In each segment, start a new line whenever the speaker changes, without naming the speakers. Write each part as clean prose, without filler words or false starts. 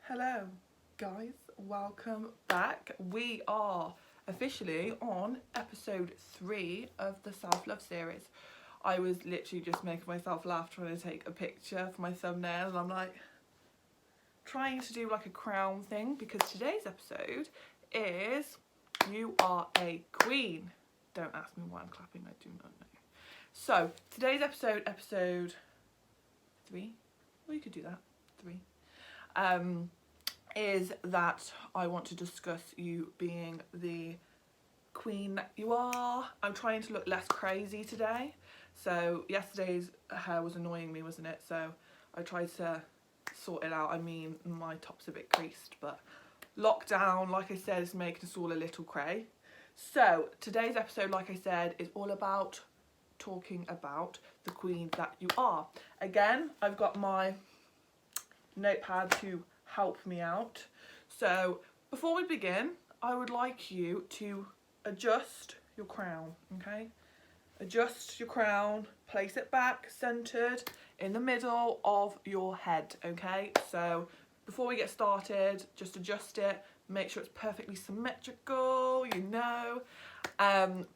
Hello guys, welcome back. We are officially on episode 3 of the self-love series. I was literally just making myself laugh trying to take a picture for my thumbnail, and I'm like trying to do like a crown thing because today's episode is You Are a Queen. Don't ask me why I'm clapping, I do not know. So today's episode 3, well you could do that, 3, is that I want to discuss you being the queen that you are. I'm trying to look less crazy today. So yesterday's hair was annoying me, wasn't it? So I tried to sort it out. I mean, my top's a bit creased, but lockdown, like I said, is making us all a little cray. So today's episode, like I said, is all about talking about the queen that you are. Again, I've got my notepad to help me out. So before we begin, I would like you to adjust your crown, okay? Adjust your crown, place it back, centered in the middle of your head, okay? So before we get started, just adjust it, make sure it's perfectly symmetrical,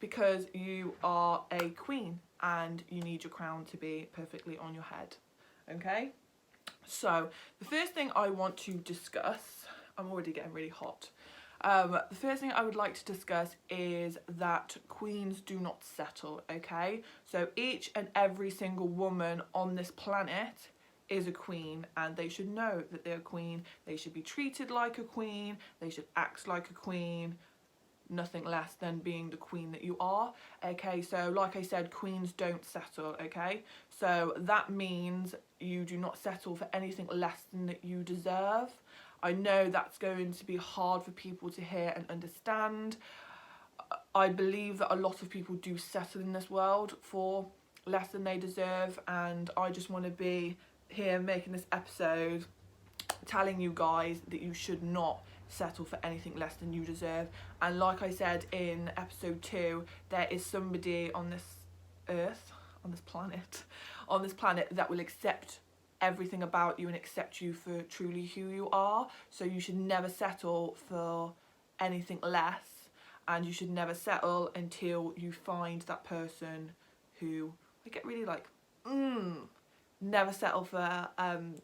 because you are a queen and you need your crown to be perfectly on your head, okay? So the first thing I want to discuss, I'm already getting really hot. The first thing I would like to discuss is that queens do not settle, okay? So each and every single woman on this planet is a queen, and they should know that they're a queen. They should be treated like a queen. They should act like a queen. Nothing less than being the queen that you are, okay? So like I said, queens don't settle, okay? So that means you do not settle for anything less than that you deserve. I know that's going to be hard for people to hear and understand. I believe that a lot of people do settle in this world for less than they deserve, and I just want to be here making this episode telling you guys that you should not settle for anything less than you deserve. And like I said in episode 2, there is somebody on this earth, on this planet that will accept everything about you and accept you for truly who you are. So you should never settle for anything less, and you should never settle until you find that person who, I get really like, never settle for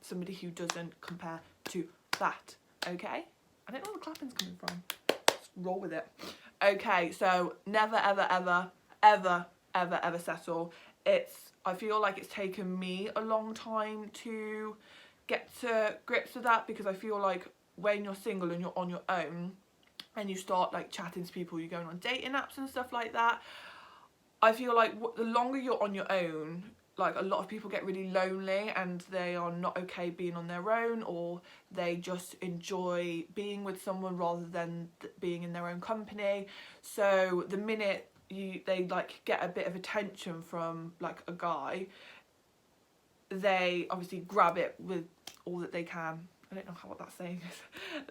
somebody who doesn't compare to that, okay? I don't know where the clapping's coming from. Just roll with it. Okay, so never, ever settle. I feel like it's taken me a long time to get to grips with that, because I feel like when you're single and you're on your own and you start like chatting to people, you're going on dating apps and stuff like that, I feel like the longer you're on your own, like a lot of people get really lonely and they are not okay being on their own, or they just enjoy being with someone rather than being in their own company. So the minute they like get a bit of attention from like a guy, they obviously grab it with all that they can. I don't know what that saying is.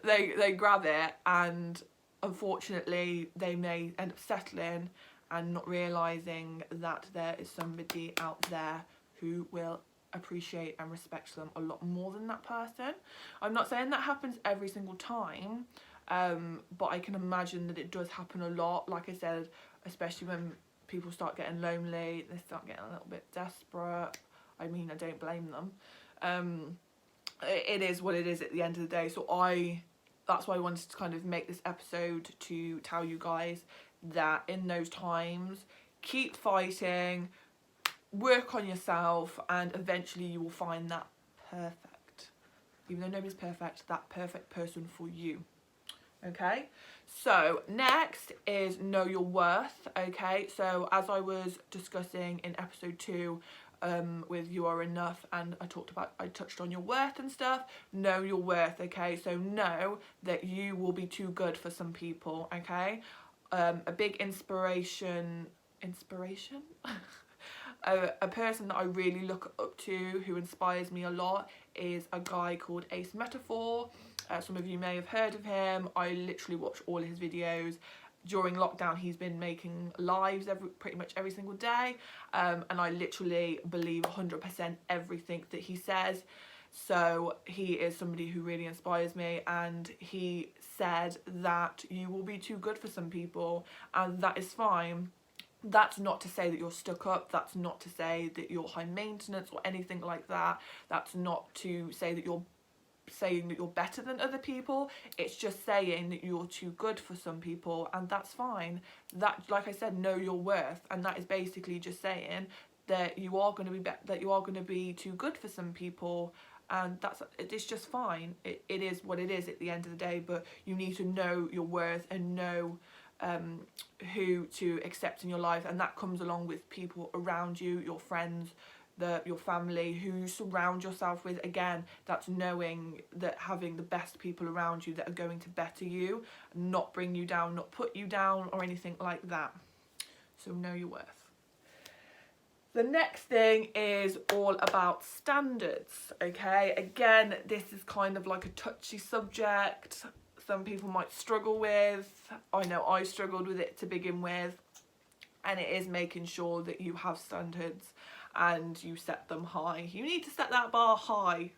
They grab it, and unfortunately they may end up settling and not realising that there is somebody out there who will appreciate and respect them a lot more than that person. I'm not saying that happens every single time, but I can imagine that it does happen a lot. Like I said, especially when people start getting lonely, they start getting a little bit desperate. I mean, I don't blame them. It is what it is at the end of the day. So that's why I wanted to kind of make this episode to tell you guys that in those times, keep fighting, work on yourself, and eventually you will find that perfect, even though nobody's perfect, that perfect person for you, okay? So next is know your worth, okay? So as I was discussing in episode 2 with You Are Enough, and I touched on your worth and stuff. Know your worth, okay? So know that you will be too good for some people, okay? A big inspiration a person that I really look up to, who inspires me a lot, is a guy called Ace Metaphor. Some of you may have heard of him. I literally watch all of his videos. During lockdown, he's been making lives pretty much every single day, and I literally believe 100% everything that he says. So he is somebody who really inspires me, and he said that you will be too good for some people, and that is fine. That's not to say that you're stuck up. That's not to say that you're high maintenance or anything like that. That's not to say that you're saying that you're better than other people. It's just saying that you're too good for some people, and that's fine. That, like I said, know your worth, and that is basically just saying that you are going to be too good for some people, and it's just fine. It is what it is at the end of the day, but you need to know your worth and know who to accept in your life, and that comes along with people around you, your friends, your family, who you surround yourself with. Again, that's knowing that having the best people around you that are going to better you, not bring you down, not put you down or anything like that. So know your worth. The next thing is all about standards, okay? Again, this is kind of like a touchy subject. Some people might struggle with. I know I struggled with it to begin with. And it is making sure that you have standards and you set them high. You need to set that bar high,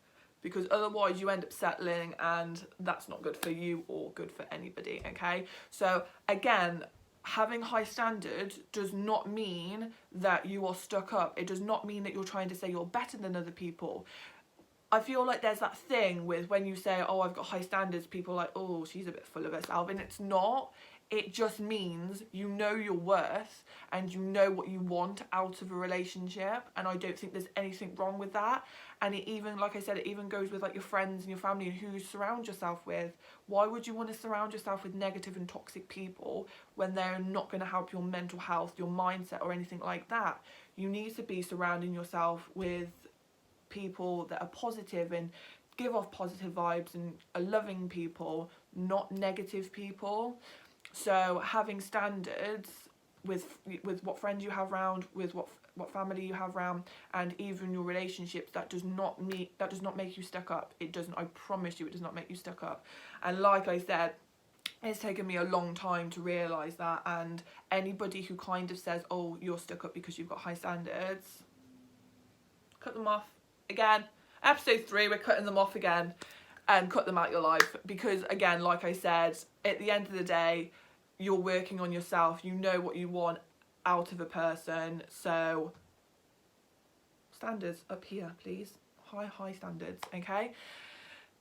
because otherwise you end up settling, and that's not good for you or good for anybody, okay? So again, having high standards does not mean that you are stuck up. It does not mean that you're trying to say you're better than other people. I feel like there's that thing with when you say, oh, I've got high standards, people are like, oh, she's a bit full of herself, and it's not. It just means you know your worth and you know what you want out of a relationship, and I don't think there's anything wrong with that. And it even, like I said, it even goes with like your friends and your family and who you surround yourself with. Why would you want to surround yourself with negative and toxic people when they're not going to help your mental health, your mindset or anything like that? You need to be surrounding yourself with people that are positive and give off positive vibes and are loving people, not negative people. So having standards with what friends you have around, with what family you have around, and even your relationships, that does not make you stuck up. It doesn't. I promise you, it does not make you stuck up. And like I said, it's taken me a long time to realise that. And anybody who kind of says, oh, you're stuck up because you've got high standards, cut them off. Again, episode 3, we're cutting them off again, and cut them out your life. Because again, like I said, at the end of the day, you're working on yourself. You know what you want out of a person. So standards up here, please. High standards, okay?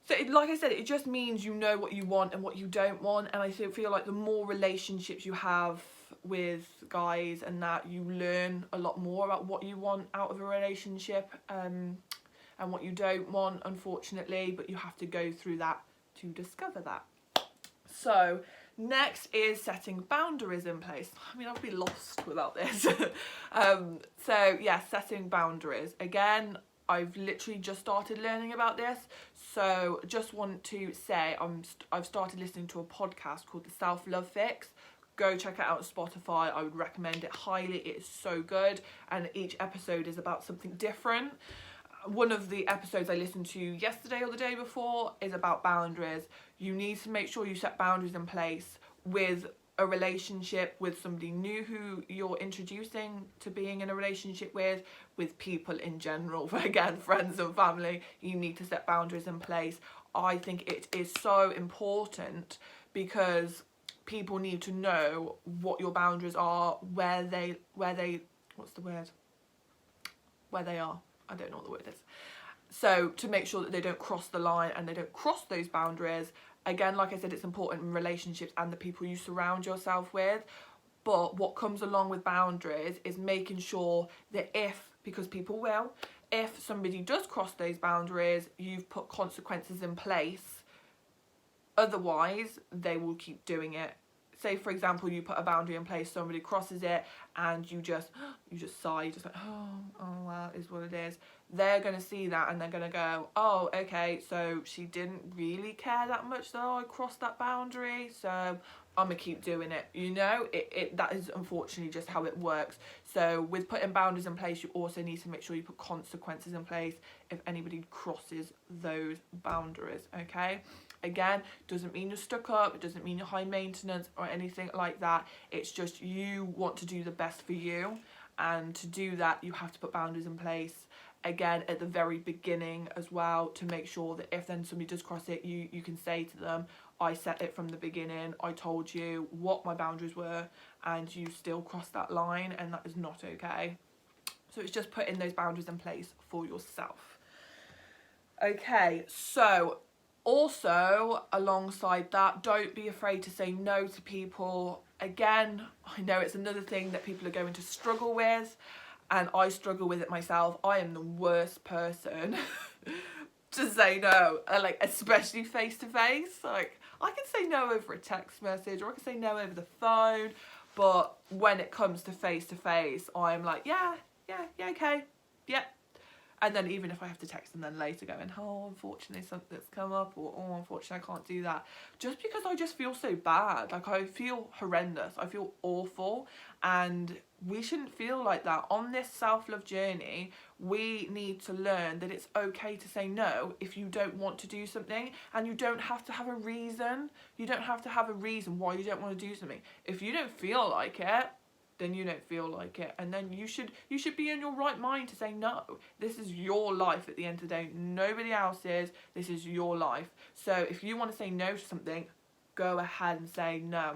So like I said, it just means you know what you want and what you don't want. And I feel like the more relationships you have with guys and that, you learn a lot more about what you want out of a relationship, and what you don't want, unfortunately. But you have to go through that to discover that. So next is setting boundaries in place. I mean, I'd be lost without this. So yeah, setting boundaries. Again, I've literally just started learning about this. So just want to say I've started listening to a podcast called The Self-Love Fix. Go check it out on Spotify. I would recommend it highly. It is so good, and each episode is about something different. One of the episodes I listened to yesterday or the day before is about boundaries. You need to make sure you set boundaries in place with a relationship, with somebody new who you're introducing to being in a relationship with people in general. Again, friends and family, you need to set boundaries in place. I think it is so important, because people need to know what your boundaries are, where they are. I don't know what the word is. So to make sure that they don't cross the line and they don't cross those boundaries. Again, like I said, it's important in relationships and the people you surround yourself with. But what comes along with boundaries is making sure that because people will, if somebody does cross those boundaries, you've put consequences in place. Otherwise, they will keep doing it. Say, for example, you put a boundary in place, somebody crosses it, and you just sigh, just like, oh well, it is what it is. They're going to see that and they're going to go, oh, okay, so she didn't really care that much that I crossed that boundary, so I'm going to keep doing it. You know, that is unfortunately just how it works. So with putting boundaries in place, you also need to make sure you put consequences in place if anybody crosses those boundaries, okay? Again, doesn't mean you're stuck up, it doesn't mean you're high maintenance or anything like that. It's just you want to do the best for you, and to do that you have to put boundaries in place. again at the very beginning as well, to make sure that if then somebody does cross it, you can say to them, I set it from the beginning, I told you what my boundaries were, and you still crossed that line, and that is not okay. So it's just putting those boundaries in place for yourself. Okay, so also alongside that, don't be afraid to say no to people. Again, I know it's another thing that people are going to struggle with, and I struggle with it myself. I am the worst person to say no, like especially face to face. Like I can say no over a text message, or I can say no over the phone, but when it comes to face, I'm like, yeah, okay, yeah. And then even if I have to text them then later going, oh, unfortunately something's come up, or oh, unfortunately I can't do that. Just because I just feel so bad. Like I feel horrendous. I feel awful. And we shouldn't feel like that. On this self-love journey, we need to learn that it's okay to say no if you don't want to do something. And you don't have to have a reason. You don't have to have a reason why you don't want to do something. If you don't feel like it, then you don't feel like it, and then you should be in your right mind to say no. This is your life at the end of the day, nobody else's. This is your life. So if you want to say no to something, go ahead and say no.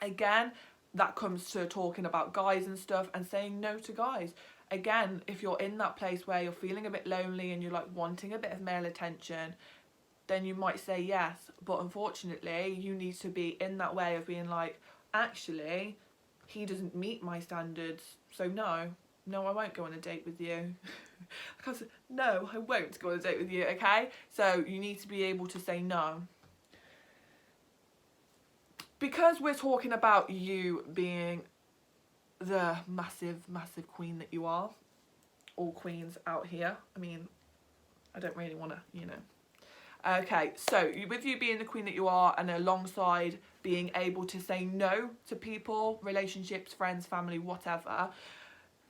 Again, that comes to talking about guys and stuff, and saying no to guys. Again, if you're in that place where you're feeling a bit lonely and you're like wanting a bit of male attention, then you might say yes. But unfortunately, you need to be in that way of being like, actually, he doesn't meet my standards, so no, I won't go on a date with you. Because no, I won't go on a date with you, okay? So you need to be able to say no. Because we're talking about you being the massive queen that you are, all queens out here, I mean, I don't really want to, you know. Okay, so with you being the queen that you are, and alongside being able to say no to people, relationships, friends, family, whatever,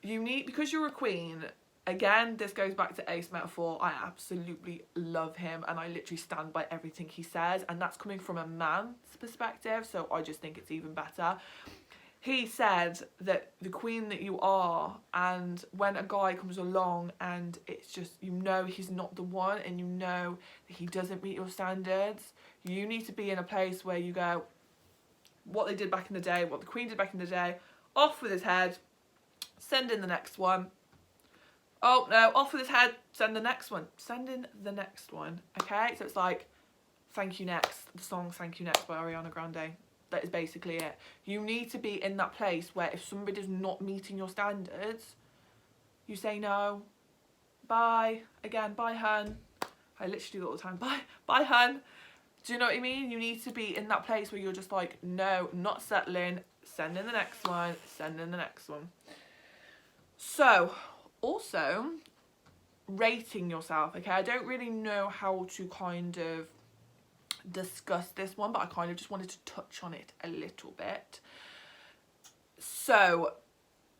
you need, because you're a queen, again, this goes back to Ace Metaphor. I absolutely love him, and I literally stand by everything he says, and that's coming from a man's perspective, so I just think it's even better. He said that the queen that you are, and when a guy comes along and it's just, you know he's not the one, and you know that he doesn't meet your standards, you need to be in a place where you go, what they did back in the day, what the queen did back in the day, off with his head, send in the next one. Oh no, off with his head, send the next one. Send in the next one, okay? So it's like, Thank You Next, the song Thank You Next by Ariana Grande. That is basically it. You need to be in that place where if somebody's not meeting your standards, you say no. Bye. Again, bye hun. I literally do that all the time. Bye hun. Do you know what I mean? You need to be in that place where you're just like, no, not settling. Send in the next one. Send in the next one. So, also, rating yourself, okay? I don't really know how to kind of discuss this one, but I kind of just wanted to touch on it a little bit. So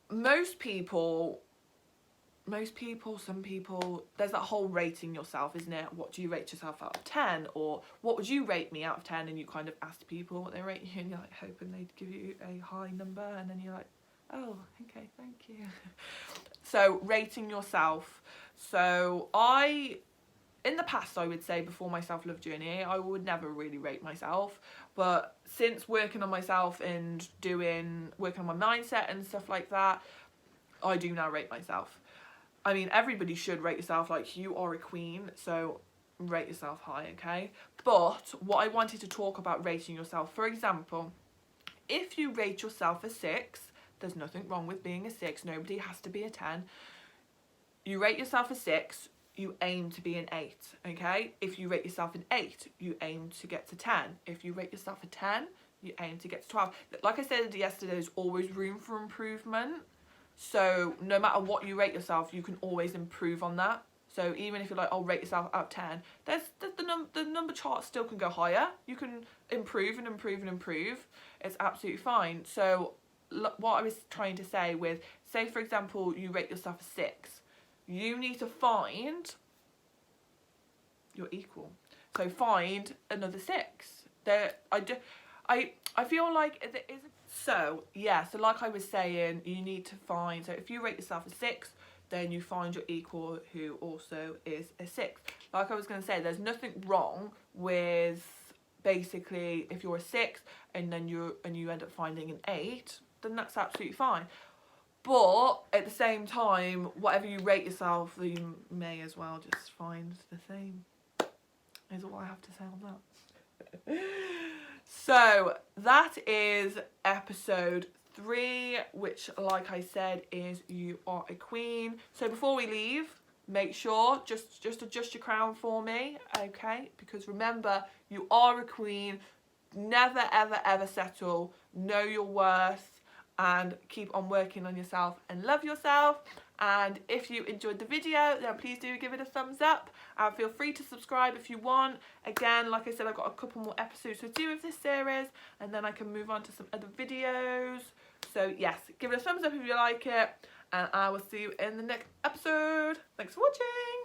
most people, some people, there's that whole rating yourself, isn't it? What do you rate yourself out of 10? Or what would you rate me out of 10? And you kind of ask people what they rate you, and you're like hoping they'd give you a high number, and then you're like, oh, okay, thank you. So rating yourself. So in the past, I would say, before my self-love journey, I would never really rate myself. But since working on myself and working on my mindset and stuff like that, I do now rate myself. I mean, everybody should rate yourself. Like, you are a queen, so rate yourself high, okay? But what I wanted to talk about rating yourself, for example, if you rate yourself a 6, there's nothing wrong with being a 6. Nobody has to be a 10. You rate yourself a 6, you aim to be an 8, okay? If you rate yourself an 8, you aim to get to 10. If you rate yourself a 10, you aim to get to 12. Like I said yesterday, there's always room for improvement. So no matter what you rate yourself, you can always improve on that. So even if you're like, oh, rate yourself out of 10, the number chart still can go higher. You can improve and improve and improve. It's absolutely fine. So what I was trying to say with, say for example, you rate yourself a 6. You need to find your equal. So find another 6. I feel like there isn't. So yeah, so like I was saying, you need to find, so if you rate yourself a 6, then you find your equal who also is a 6. Like I was going to say, there's nothing wrong with basically if you're a 6 and then you end up finding an 8, then that's absolutely fine. But at the same time, whatever you rate yourself, you may as well just find the same, is all I have to say on that. So that is episode 3, which, like I said, is You Are a Queen. So before we leave, make sure just adjust your crown for me, okay? Because remember, you are a queen. Never ever ever settle. Know your worth and keep on working on yourself and love yourself. And if you enjoyed the video, then please do give it a thumbs up and feel free to subscribe if you want. Again, like I said, I've got a couple more episodes to do with this series and then I can move on to some other videos. So yes, give it a thumbs up if you like it, and I will see you in the next episode. Thanks for watching.